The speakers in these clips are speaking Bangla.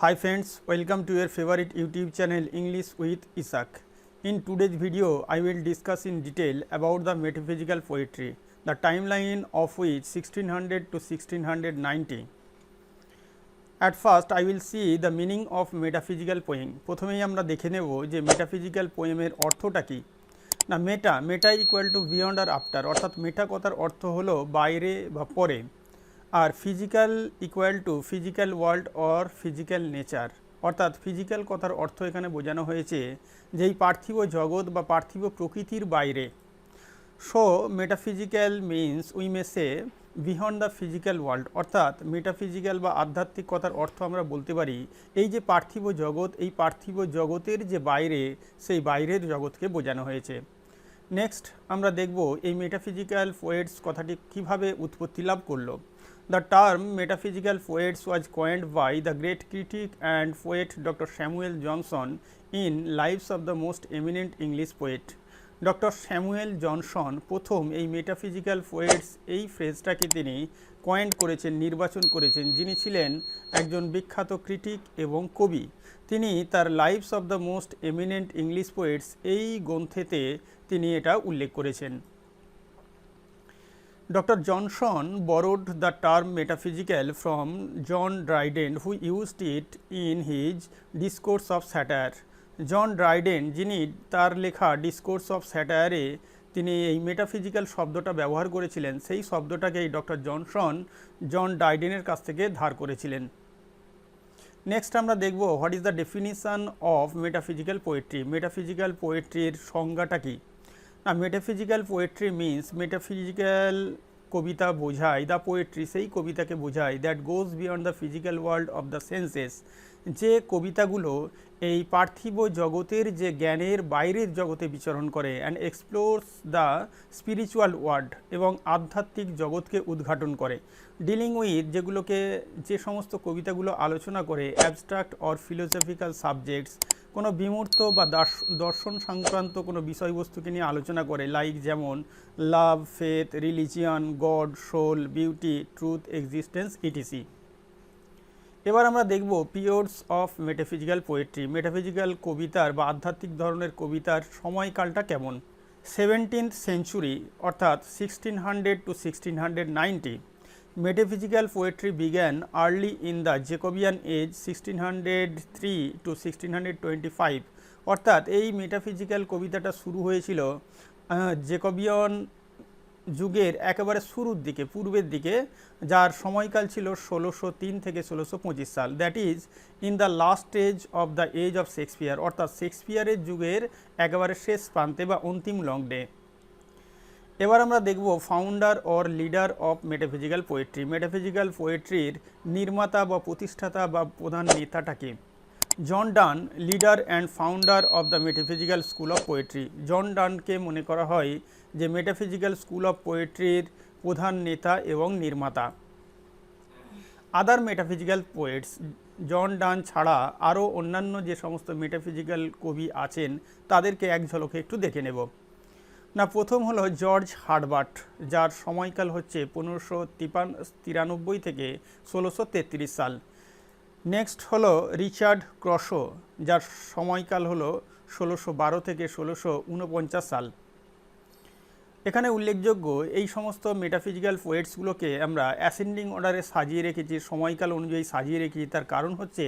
Hi friends, welcome to your favorite YouTube channel English with Ishaque. In today's video, I will discuss in detail about the metaphysical poetry, the timeline of which 1600 to 1690. At first, I will see the meaning of metaphysical poem. প্রথমেই আমরা দেখে নেব যে metaphysical poem-এর অর্থটা কি। না মেটা ইকুয়াল টু বিয়ন্ড আর আফটার, অর্থাৎ মেটা কথার অর্থ হলো বাইরে বা পরে, আর physical equal to physical world or physical nature, অর্থাৎ ফিজিক্যাল কথার অর্থ এখানে বোঝানো হয়েছে যে এই পার্থিব জগৎ বা পার্থিব প্রকৃতির বাইরে। So metaphysical means we may say behind the physical world, অর্থাৎ মেটাফিজিক্যাল বা আধ্যাত্মিক কথার অর্থ আমরা বলতে পারি এই যে পার্থিব জগৎ, এই পার্থিব জগতের যে বাইরে, সেই বাইরের জগৎকে বোঝানো হয়েছে। নেক্সট আমরা দেখব এই মেটাফিজিক্যাল পোয়েটস কথাটি কিভাবে উৎপত্তি লাভ করলো। The term metaphysical poets was coined by the great critic and poet Dr. Samuel Johnson in Lives of the Most Eminent English Poet. Doctor Samuel Johnson প্রথম এই মেটাফিজিক্যাল পোয়েটস এই ফ্রেজটাকে তিনি কয়েন্ট করেছেন, নির্বাচন করেছেন, যিনি ছিলেন একজন বিখ্যাত ক্রিটিক এবং কবি। তিনি তার lives of the most eminent English poets এই গ্রন্থেতে তিনি এটা উল্লেখ করেছেন। Dr. Johnson borrowed the term metaphysical from John Dryden, who used it in his Discourse of Satire. John Dryden, যিনি তার লেখা ডিসকোর্স অফ স্যাটায়ারে তিনি এই মেটাফিজিক্যাল শব্দটা ব্যবহার করেছিলেন, সেই শব্দটাকেই ডক্টর জন ড্রাইডেনের কাছ থেকে ধার করেছিলেন। নেক্সট আমরা দেখব what is the definition of metaphysical poetry. Metaphysical পোয়েট্রির সংজ্ঞাটা কী? না, মেটাফিজিক্যাল পোয়েট্রি মিনস, মেটাফিজিক্যাল কবিতা বোঝায়, দ্য পোয়েট্রি সেই কবিতাকে বোঝায় that goes beyond the physical world of the senses, যে কবিতাগুলো এই পার্থিব জগতের যে জ্ঞানের বাইরের জগতে বিচরণ করে, and explores the spiritual world, এবং আধ্যাত্মিক জগৎকে উদ্ঘাটন করে। ডিলিং উইথ, যেগুলোকে যে সমস্ত কবিতাগুলো আলোচনা করে অ্যাবস্ট্রাক্ট অর ফিলোসফিক্যাল সাবজেক্টস, কোনো বিমূর্ত বা দর্শন সংক্রান্ত কোনো বিষয়বস্তুকে নিয়ে আলোচনা করে, লাইক যেমন love, faith, religion, god, soul, beauty, truth, existence, etc. এবার আমরা দেখব periods of metaphysical poetry. Metaphysical কবিতার বা আধ্যাত্মিক ধরনের কবিতার সময়কালটা কেমন। 17th সেঞ্চুরি, অর্থাৎ 1600 to 1690। Metaphysical poetry began early in the Jacobean age 1603 to 1625, অর্থাৎ এই মেটাফিজিক্যাল কবিতাটা শুরু হয়েছিল জেকবিয়ান যুগের একেবারে শুরুর দিকে, পূর্বের দিকে, যার সময়কাল ছিল 1603 থেকে 1625 সাল। That is in the last stage of the age of Shakespeare, অর্থাৎ শেক্সপিয়ারের যুগের একেবারে শেষ প্রান্তে বা অন্তিম লগ্নে। এবার আমরা দেখব founder or leader of metaphysical poetry. Metaphysical পোয়েট্রির নির্মাতা বা প্রতিষ্ঠাতা বা প্রধান নেতাটাকে। John Donne, leader and founder of the metaphysical school of poetry. John ডানকে মনে করা হয় যে মেটাফিজিক্যাল স্কুল অফ পোয়েট্রির প্রধান নেতা এবং নির্মাতা। আদার মেটাফিজিক্যাল পোয়েটস, জন ডান ছাড়া আরও অন্যান্য যে সমস্ত মেটাফিজিক্যাল কবি আছেন তাদেরকে এক ঝলকে একটু দেখে নেব। না, প্রথম হলো জর্জ হার্বার্ট, যার সময়কাল হচ্ছে 1593 থেকে 1633 সাল। নেক্সট হলো রিচার্ড ক্রশো, যার সময়কাল হলো 1612 থেকে 1649 সাল। এখানে উল্লেখযোগ্য এই সমস্ত মেটাফিজিক্যাল পোয়েটসগুলোকে আমরা অ্যাসেন্ডিং অর্ডারে সাজিয়ে রেখেছি, সময়কাল অনুযায়ী সাজিয়ে রেখেছি। তার কারণ হচ্ছে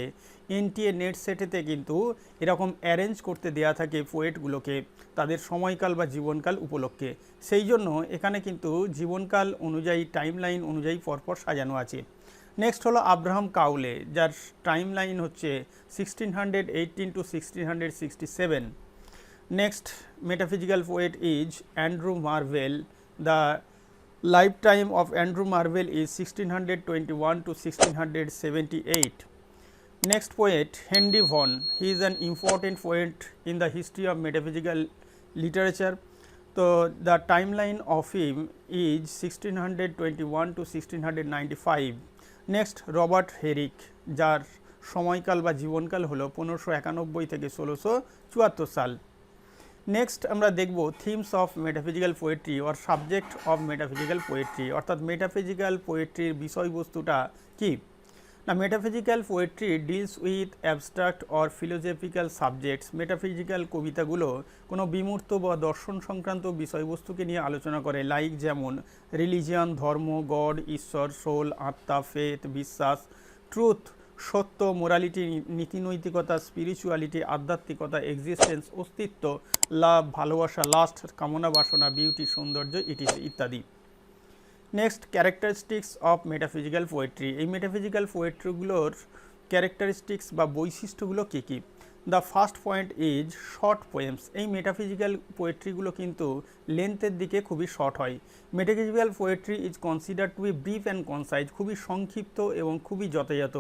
এনটিএ নেট সেটেতে কিন্তু এরকম অ্যারেঞ্জ করতে দেয়া থাকে পোয়েটগুলোকে তাদের সময়কাল বা জীবনকাল উপলক্ষে। সেই জন্য এখানে কিন্তু জীবনকাল অনুযায়ী, টাইম লাইন অনুযায়ী পরপর সাজানো আছে। নেক্সট হলো আব্রাহাম কাউলে, যার টাইম লাইন হচ্ছে 1618 to 1667। Next metaphysical poet is Andrew Marvell. The lifetime of Andrew Marvell is 1621 to 1678. Next poet Henry Vaughan. He is an important poet in the history of metaphysical literature. So the timeline of him is 1621 to 1695. Next Robert Herrick, যার সময়কাল বা জীবনকাল হলো 1591 থেকে 1674 সাল। নেক্সট আমরা দেখব themes of metaphysical poetry or subject of metaphysical poetry, অর্থাৎ মেটাফিজিক্যাল পোয়েট্রির বিষয়বস্তুটা কি। না metaphysical poetry deals with abstract or philosophical subjects. Metaphysical কবিতাগুলো কোনো বিমূর্ত বা দর্শন সংক্রান্ত বিষয়বস্তুকে নিয়ে আলোচনা করে, লাইক যেমন রিলিজিয়ান, ধর্ম, গড, ঈশ্বর, সোল, আত্মা, ফেথ, বিশ্বাস, ট্রুথ, সত্য, মোরালিটি, নীতিনৈতিকতা, স্পিরিচুয়ালিটি, আধ্যাত্মিকতা, এক্সিস্টেন্স, অস্তিত্ব, লাভ, ভালোবাসা, লাস্ট, কামনা বাসনা, বিউটি, সৌন্দর্য, ইত্যাদি। Next, characteristics of metaphysical poetry. এই মেটাফিজিক্যাল পোয়েট্রিগুলোর ক্যারেক্টারিস্টিক্স বা বৈশিষ্ট্যগুলো কী কী? The first point is short poems. এই মেটাফিজিক্যাল পোয়েট্রিগুলো কিন্তু লেন্থের দিকে খুবই শর্ট হয়। Metaphysical poetry is consider to be brief and concise, খুবই সংক্ষিপ্ত এবং খুবই যথাযথ।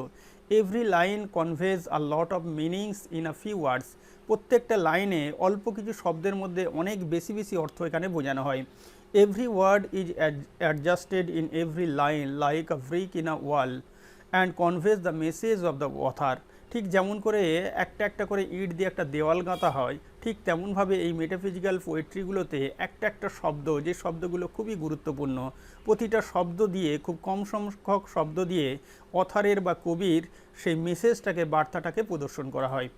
Every line conveys a lot of meanings in a few words. প্রত্যেকটা লাইনে অল্প কিছু শব্দের মধ্যে অনেক বেশি বেশি অর্থ এখানে বোঝানো হয়। Every word is adjusted in every line like a brick in a wall and conveys the message of the author. ঠিক যেমন করে একটা একটা করে ইট দিয়ে একটা দেওয়াল গাঁথা হয়, ঠিক তেমনভাবে এই মেটাফিজিক্যাল পোয়েট্রিগুলোতে একটা একটা শব্দ, যে শব্দগুলো খুবই গুরুত্বপূর্ণ, প্রতিটা শব্দ দিয়ে, খুব কম সংখ্যক শব্দ দিয়ে অথারের বা কবির সেই মেসেজটাকে, বার্তাটাকে প্রদর্শন করা হয়।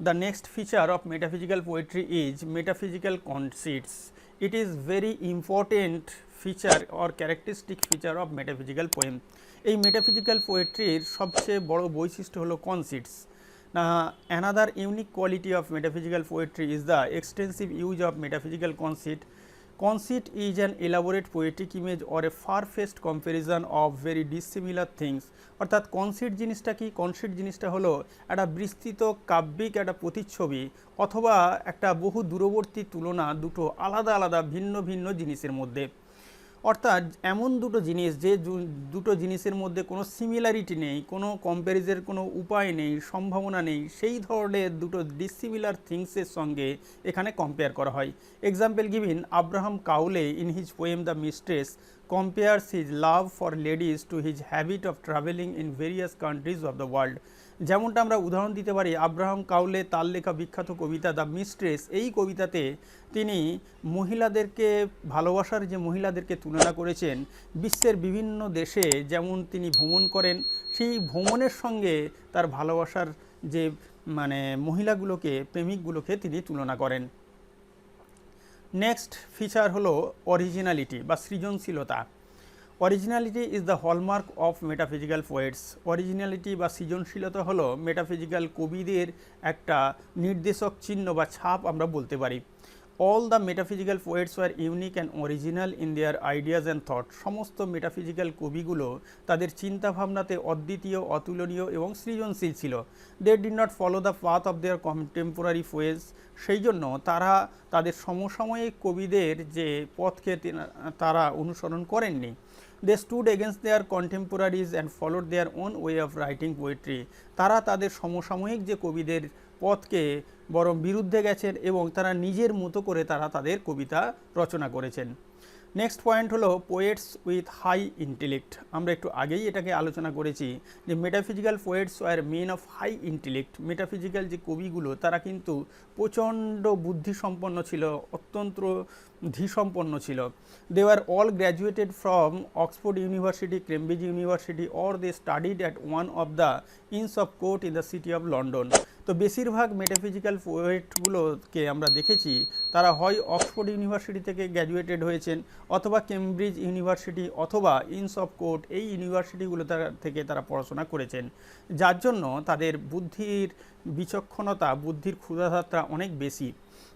The next feature of metaphysical poetry is metaphysical conceits. It is very important feature or characteristic feature of metaphysical poem. এই metaphysical poetryর সবচেয়ে বড় বৈশিষ্ট্য হলো conceits. Now, another unique quality of metaphysical poetry is the extensive use of metaphysical conceit. Conceit is an elaborate poetic image or a far-fetched comparison of very dissimilar things. অর্থাৎ কনসিট জিনিসটা কি? কনসিট জিনিসটা হলো একটা বিস্তৃত কাব্যিক একটা প্রতিচ্ছবি অথবা একটা বহু দূরবর্তী তুলনা দুটো আলাদা আলাদা ভিন্ন ভিন্ন জিনিসের মধ্যে। অর্থাৎ এমন দুটো জিনিস, যে দুটো জিনিসের মধ্যে কোনো সিমিলারিটি নেই, কোনো কম্প্যারিজের কোনো উপায় নেই, সম্ভাবনা নেই, সেই ধরনের দুটো ডিসিমিলার থিংসের সঙ্গে এখানে কম্পেয়ার করা হয়। Example given, Abraham Cowley in his poem the mistress compares his love for ladies to his habit of traveling in various countries of the world. যেমনটা আমরা উদাহরণ দিতে পারি, আব্রাহাম কাউলে তার লেখা বিখ্যাত কবিতা দ্য মিস্ট্রেস, এই কবিতাতে তিনি মহিলাদেরকে, ভালোবাসার যে মহিলাদেরকে তুলনা করেছেন, বিশ্বের বিভিন্ন দেশে যেমন তিনি ভ্রমণ করেন, সেই ভ্রমণের সঙ্গে তার ভালোবাসার যে মহিলাগুলোকে, প্রেমিকগুলোকে তিনি তুলনা করেন। নেক্সট ফিচার হলো অরিজিনালিটি বা সৃজনশীলতা। Originality is the hallmark of metaphysical poets. Originality বা সৃজনশীলতা হলো মেটাফিজিক্যাল কবিদের একটা নির্দেশক চিহ্ন বা ছাপ আমরা বলতে পারি। All the metaphysical poets were unique and original in their ideas and thought. সমস্ত মেটাফিজিক্যাল কবিগুলো তাদের চিন্তাভাবনাতে অদ্বিতীয়, অতুলনীয় এবং সৃজনশীল ছিল। They did not follow the path of their contemporary poets. সেই জন্য তারা তাদের সমসাময়িক কবিদের যে পথকে তারা অনুসরণ করেননি। They stood against their contemporaries and followed their own way of writing poetry. তারা তাদের সমসাময়িক যে কবিদের পথকে বরং বিরুদ্ধে গেছেন এবং তারা নিজের মতো করে তারা তাদের কবিতা রচনা করেছেন। নেক্সট পয়েন্ট হলো পোয়েটস উইথ হাই ইন্টেলেক্ট। আমরা একটু আগেই এটাকে আলোচনা করেছি যে metaphysical poets are men of high intellect. Metaphysical যে কবিগুলো তারা কিন্তু প্রচণ্ড বুদ্ধিসম্পন্ন ছিল, অত্যন্ত ধীসম্পন্ন ছিল। They are all graduated from Oxford University, Cambridge University, or they studied at one of the inns of court in the city of London. তো বেশিরভাগ মেটাফিজিক্যাল পোয়েটগুলোকে আমরা দেখেছি তারা হয় অক্সফোর্ড ইউনিভার্সিটি থেকে গ্র্যাজুয়েটেড হয়েছেন, অথবা কেমব্রিজ ইউনিভার্সিটি অথবা ইনস অফ কোর্ট, এই ইউনিভার্সিটিগুলো থেকে তারা পড়াশোনা করেছেন, যার জন্য তাদের বুদ্ধির বিচক্ষণতা, বুদ্ধির ক্ষুধাধাত্রা অনেক বেশি।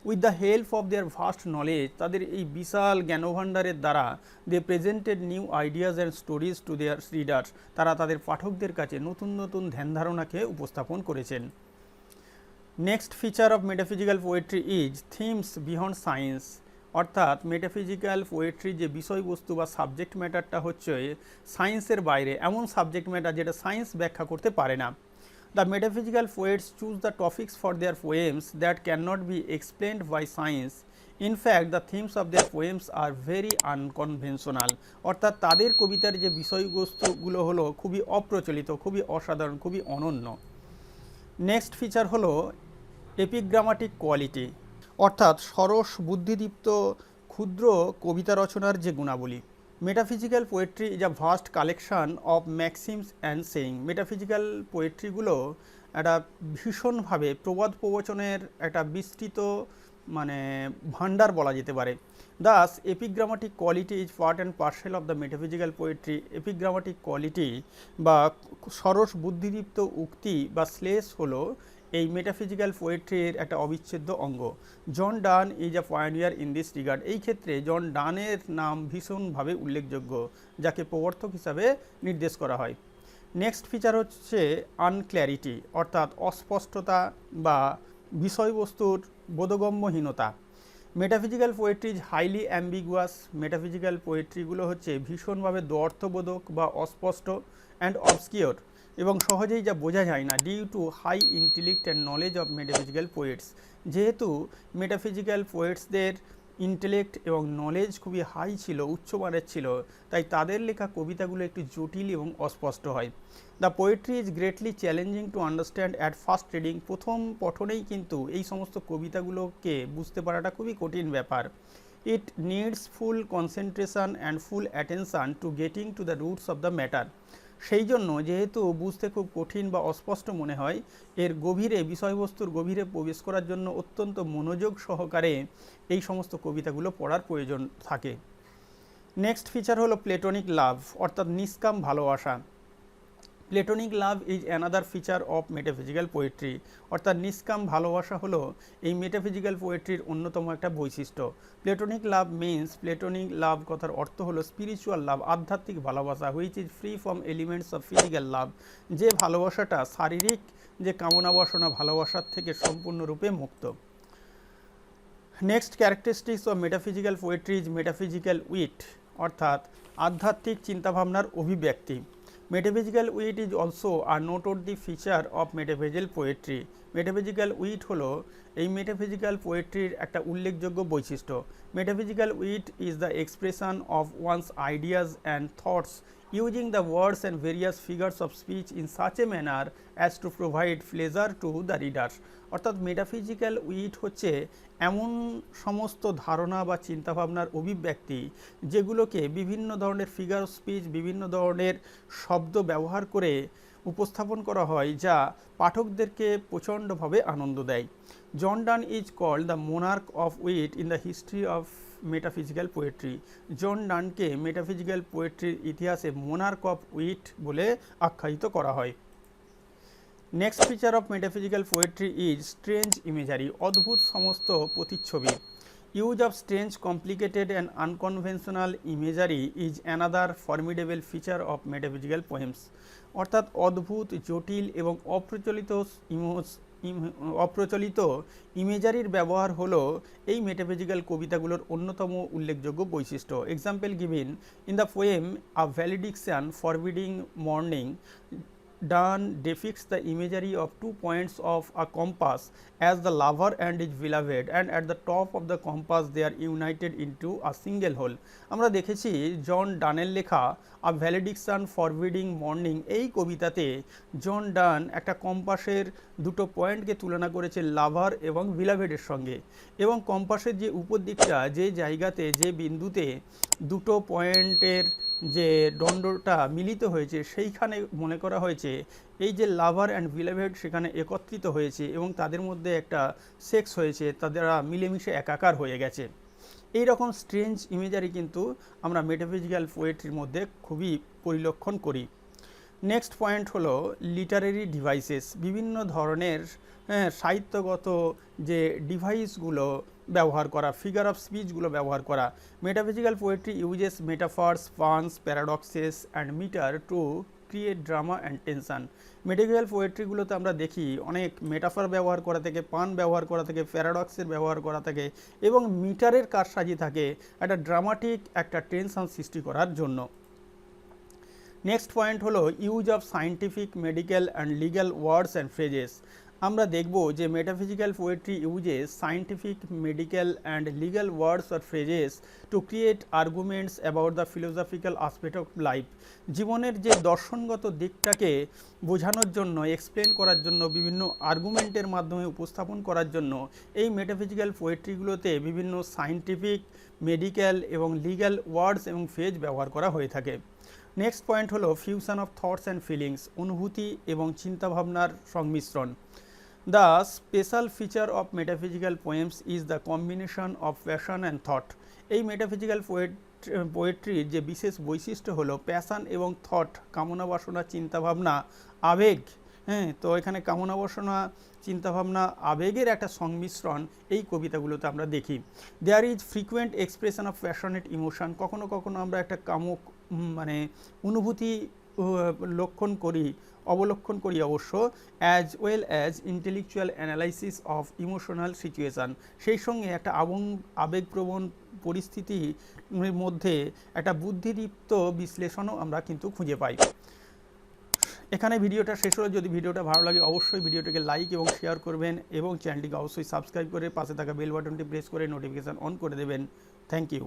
With the help of their vast knowledge, তাদের এই বিশাল জ্ঞানভাণ্ডারের দ্বারা they presented new ideas and stories to their readers. তারা তাদের পাঠকদের কাছে নতুন নতুন ধ্যান ধারণাকে উপস্থাপন করেছেন। Next feature of metaphysical poetry is themes beyond science. অর্থাৎ মেটাফিজিক্যাল পোয়েট্রি যে বিষয়বস্তু বা সাবজেক্ট ম্যাটারটা হচ্ছে সায়েন্সের বাইরে, এমন সাবজেক্ট ম্যাটার যেটা সায়েন্স ব্যাখ্যা করতে পারে না। The metaphysical poets choose the topics for their poems that cannot be explained by science. In fact, the themes of their poems are very unconventional. অর্থাৎ তাদের কবিতার যে বিষয়বস্তুগুলো হলো খুবই অপ্রচলিত, খুবই অসাধারণ, খুবই অনন্য। নেক্সট ফিচার হলো এপিগ্রামাটিক কোয়ালিটি, অর্থাৎ সরস, বুদ্ধিদীপ্ত, ক্ষুদ্র কবিতা রচনার যে গুণাবলী। Metaphysical poetry is a vast collection of maxims and saying. মেটাফিজিক্যাল পোয়েট্রিগুলো একটা ভীষণভাবে প্রবাদ প্রবচনের একটা বিস্তৃত মানে ভাণ্ডার বলা যেতে পারে। Thus epigrammatic quality is part and parcel of the metaphysical poetry. Epigrammatic quality বা সরস বুদ্ধিদীপ্ত উক্তি বা শ্লেষ হলো এই মেটাফিজিক্যাল পোয়েট্রির একটা অবিচ্ছেদ্য অঙ্গ। John Donne is a pioneer in this regard. এই ক্ষেত্রে জন ডানের নাম ভীষণভাবে উল্লেখযোগ্য, যাকে প্রবর্তক হিসাবে নির্দেশ করা হয়। নেক্সট ফিচার হচ্ছে আনক্ল্যারিটি, অর্থাৎ অস্পষ্টতা বা বিষয়বস্তুর বোধগম্যহীনতা। Metaphysical poetry is highly ambiguous. Metaphysical পোয়েট্রিগুলো হচ্ছে ভীষণভাবে দ্ব্যর্থবোধক বা অস্পষ্ট অ্যান্ড অবস্কিওর, এবং সহজেই যা বোঝা যায় না, due to high intellect and knowledge of metaphysical poets. যেহেতু মেটাফিজিক্যাল পোয়েটসদের ইন্টেলেক্ট এবং নলেজ খুবই হাই ছিল, উচ্চমানের ছিল, তাই তাদের লেখা কবিতাগুলো একটু জটিল এবং অস্পষ্ট হয়। The poetry is greatly challenging to understand at first reading. প্রথম পঠনেই কিন্তু এই সমস্ত কবিতাগুলোকে বুঝতে পারাটা খুবই কঠিন ব্যাপার। It needs full concentration and full attention two getting to the roots of the matter. সেই জন্য যেহেতু বুঝতে খুব কঠিন বা অস্পষ্ট মনে হয়, এর গভীরে, বিষয়বস্তুর গভীরে প্রবেশ করার জন্য অত্যন্ত মনোযোগ সহকারে এই সমস্ত কবিতাগুলো পড়ার প্রয়োজন থাকে। নেক্সট ফিচার হলো প্লেটোনিক লাভ, অর্থাৎ নিষ্কাম ভালোবাসা। Platonic love is another feature of metaphysical poetry, অর্থাৎ নিষ্কাম ভালোবাসা হলো এই মেটাফিজিক্যাল পোয়েট্রির অন্যতম একটা বৈশিষ্ট্য। Platonic love means, platonic love কথার অর্থ হলো স্পিরিচুয়াল লাভ, আধ্যাত্মিক ভালোবাসা, which is free from elements of physical love. যে ভালোবাসাটা শারীরিক যে কামনা বাসনা ভালোবাসার থেকে সম্পূর্ণরূপে মুক্ত। Next characteristics of metaphysical poetry is metaphysical wit, অর্থাৎ আধ্যাত্মিক চিন্তাভাবনার অভিব্যক্তি। Metaphysical wit is also are noteworthy feature of metaphysical poetry. Metaphysical wit হলো এই মেটাফিজিক্যাল পোয়েট্রির একটা উল্লেখযোগ্য বৈশিষ্ট্য। Metaphysical wit is the expression of one's ideas and thoughts using the words and various figures of speech in such a manner as to provide pleasure to the readers. অর্থাৎ মেটাফিজিক্যাল উইট হচ্ছে এমন সমস্ত ধারণা বা চিন্তাভাবনার অভিব্যক্তি যেগুলোকে বিভিন্ন ধরনের ফিগার অফ স্পিচ, বিভিন্ন ধরনের শব্দ ব্যবহার করে উপস্থাপন করা হয়, যা পাঠকদেরকে প্রচণ্ডভাবে আনন্দ দেয়। John Donne is called the monarch of wit in the history of metaphysical poetry. John ডানকে মেটাফিজিক্যাল পোয়েট্রির ইতিহাসে মোনার্ক অফ উইট বলে আখ্যায়িত করা হয়। Next feature of metaphysical poetry is strange imagery, অদ্ভুত সমস্ত প্রতিচ্ছবি। Use of strange, complicated and unconventional imagery is another formidable feature of metaphysical poems, অর্থাৎ অদ্ভুত, জটিল এবং অপ্রচলিত ইমেজারির ব্যবহার হলো এই মেটাফিজিক্যাল কবিতাগুলোর অন্যতম উল্লেখযোগ্য বৈশিষ্ট্য। Example given in the poem a ভ্যালিডিকশন forbidding morning, Donne depicts the imagery of 2 points of a compass as the lover and his beloved, and at the top of the compass they are united into a single whole. আমরা দেখেছি জন ডানের লেখা আ ভ্যালিডিকশন ফরবিডিং মর্নিং এই কবিতাতে জন ডান একটা কম্পাসের দুটো পয়েন্টকে তুলনা করেছে লাভার এবং বিলাভেডের সঙ্গে, এবং কম্পাসের যে উপর দিকটা, যে জায়গাতে, যে বিন্দুতে দুটো পয়েন্টের যে দণ্ডটা মিলিত হয়েছে, সেইখানে মনে করা হয়েছে এই যে লাভার অ্যান্ড বিলেভেড সেখানে একত্রিত হয়েছে এবং তাদের মধ্যে একটা সেক্স হয়েছে, তারা মিলেমিশে একাকার হয়ে গেছে। এই রকম স্ট্রেঞ্জ ইমেজারি কিন্তু আমরা মেটাফিজিক্যাল পোয়েট্রির মধ্যে খুবই পরিলক্ষণ করি। নেক্সট পয়েন্ট হলো লিটারেরি ডিভাইসেস, বিভিন্ন ধরনের সাহিত্যগত যে ডিভাইসগুলো ব্যবহার করা, ফিগার অফ স্পিচগুলো ব্যবহার করা। Metaphysical poetry uses metaphors, puns, paradoxes and meter to create drama and tension. Metaphysical পোয়েট্রিগুলোতে আমরা দেখি অনেক মেটাফার ব্যবহার করা থেকে, পান ব্যবহার করা থেকে, প্যারাডক্সের ব্যবহার করা থাকে এবং মিটারের কারসাজি থাকে একটা ড্রামাটিক একটা টেনশন সৃষ্টি করার জন্য। নেক্সট পয়েন্ট হলো use of scientific, medical and legal words and phrases. আমরা দেখব যে metaphysical poetry uses scientific, medical and legal words or phrases to create arguments about the philosophical aspect of life. জীবনের যে দর্শনগত দিকটাকে বোঝানোর জন্য, এক্সপ্লেন করার জন্য, বিভিন্ন আর্গুমেন্টের মাধ্যমে উপস্থাপন করার জন্য এই মেটাফিজিক্যাল পোয়েট্রিগুলোতে বিভিন্ন সায়েন্টিফিক, মেডিকেল এবং লিগ্যাল ওয়ার্ডস এবং ফ্রেজ ব্যবহার করা হয়ে থাকে। নেক্সট পয়েন্ট হলো fusion of thoughts and feelings, অনুভূতি এবং চিন্তাভাবনার সংমিশ্রণ। The special feature of metaphysical poems is the combination of passion and thought. এই মেটাফিজিক্যাল পোয়েট্রির যে বিশেষ বৈশিষ্ট্য হলো প্যাশন এবং থট, কামনা বাসনা, চিন্তাভাবনা, আবেগ। হ্যাঁ, তো এখানে কামনা বাসনা, চিন্তাভাবনা, আবেগের একটা সংমিশ্রণ এই কবিতাগুলোতে আমরা দেখি। There is frequent expression of passionate emotion. কখনো কখনো আমরা একটা কামক মানে অনুভূতি অবলক্ষণ করি অবশ্য, as well as intellectual analysis of emotional situation. সেই সঙ্গে একটা আবেগপ্রবণ পরিস্থিতির মধ্যে একটা বুদ্ধিদীপ্ত বিশ্লেষণও আমরা কিন্তু খুঁজে পাই। এখানে ভিডিওটা শেষ হলো। যদি ভিডিওটা ভালো লাগে অবশ্যই ভিডিওটাকে লাইক এবং শেয়ার করবেন এবং চ্যানেলটিকে অবশ্যই সাবস্ক্রাইব করে পাশে থাকা বেল বাটনটি প্রেস করে নোটিফিকেশান অন করে দেবেন। Thank you.